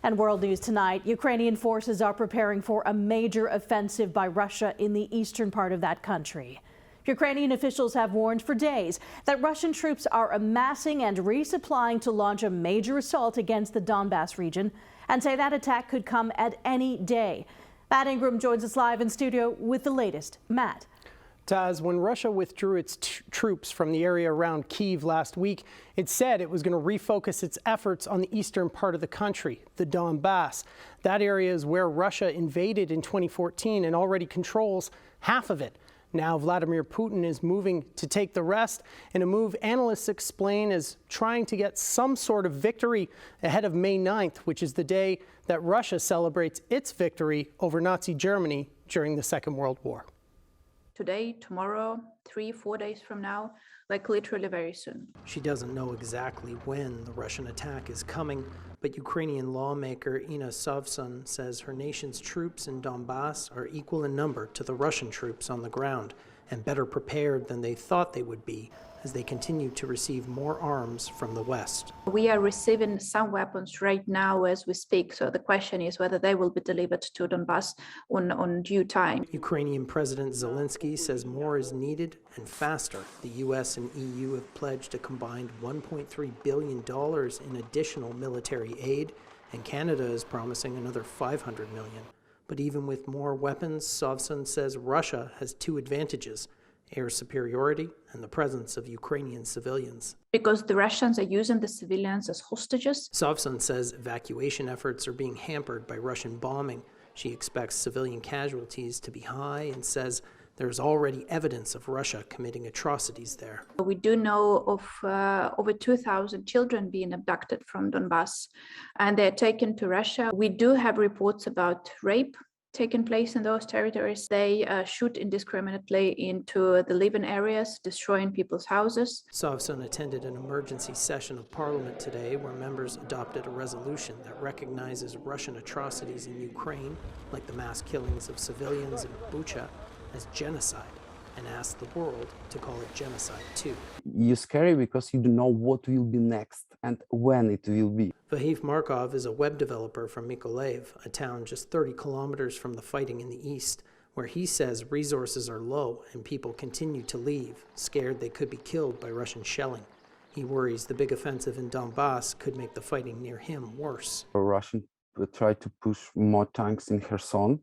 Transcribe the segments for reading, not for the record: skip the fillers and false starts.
And world news tonight, Ukrainian forces are preparing for a major offensive by Russia in the eastern part of that country. Ukrainian officials have warned for days that Russian troops are amassing and resupplying to launch a major assault against the Donbas region and say that attack could come at any day. Matt Ingram joins us live in studio with the latest. Matt. Taz, when Russia withdrew its troops from the area around Kyiv last week, it said it was going to refocus its efforts on the eastern part of the country, the Donbas. That area is where Russia invaded in 2014 and already controls half of it. Now Vladimir Putin is moving to take the rest in a move analysts explain as trying to get some sort of victory ahead of May 9th, which is the day that Russia celebrates its victory over Nazi Germany during the Second World War. Today, tomorrow, 3-4 days from now, like literally very soon. She doesn't know exactly when the Russian attack is coming, but Ukrainian lawmaker Inna Sovsun says her nation's troops in Donbas are equal in number to the Russian troops on the ground and better prepared than they thought they would be as they continue to receive more arms from the West. We are receiving some weapons right now as we speak, so the question is whether they will be delivered to Donbas on due time. Ukrainian President Zelensky says more is needed and faster. The US and EU have pledged a combined $1.3 billion in additional military aid, and Canada is promising another $500 million. But even with more weapons, Sovsun says Russia has two advantages: air superiority and the presence of Ukrainian civilians. Because the Russians are using the civilians as hostages. Sovsun says evacuation efforts are being hampered by Russian bombing. She expects civilian casualties to be high and says there's already evidence of Russia committing atrocities there. We do know of over 2,000 children being abducted from Donbas, and they're taken to Russia. We do have reports about rape taking place in those territories. They shoot indiscriminately into the living areas, destroying people's houses. Sovsun attended an emergency session of Parliament today where members adopted a resolution that recognizes Russian atrocities in Ukraine, like the mass killings of civilians in Bucha, as genocide, and asked the world to call it genocide too. You're scary because you don't know what will be next and when it will be. Vahif Markov is a web developer from Mykolaiv, a town just 30 kilometers from the fighting in the east, where he says resources are low and people continue to leave, scared they could be killed by Russian shelling. He worries the big offensive in Donbas could make the fighting near him worse. Russians try to push more tanks in Kherson,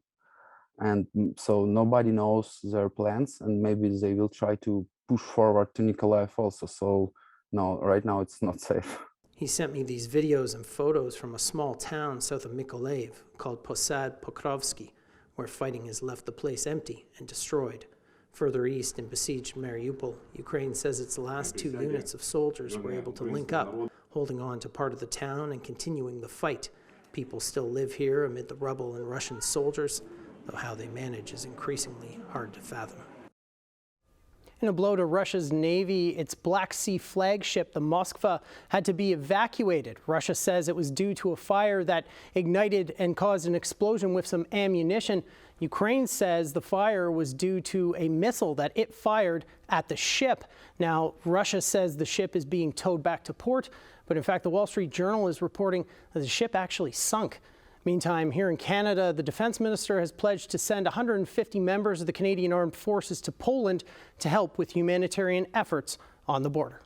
and so nobody knows their plans, and maybe they will try to push forward to Mykolaiv also. So no, right now it's not safe. He sent me these videos and photos from a small town south of Mykolaiv called Posad Pokrovsky, where fighting has left the place empty and destroyed. Further east in besieged Mariupol, Ukraine says its last two units of soldiers were able to link up, holding on to part of the town and continuing the fight. People still live here amid the rubble and Russian soldiers, though how they manage is increasingly hard to fathom. In a blow to Russia's Navy, its Black Sea flagship, the Moskva, had to be evacuated. Russia says it was due to a fire that ignited and caused an explosion with some ammunition. Ukraine says the fire was due to a missile that it fired at the ship. Now, Russia says the ship is being towed back to port, but in fact, the Wall Street Journal is reporting that the ship actually sunk. Meantime, here in Canada, the defense minister has pledged to send 150 members of the Canadian Armed Forces to Poland to help with humanitarian efforts on the border.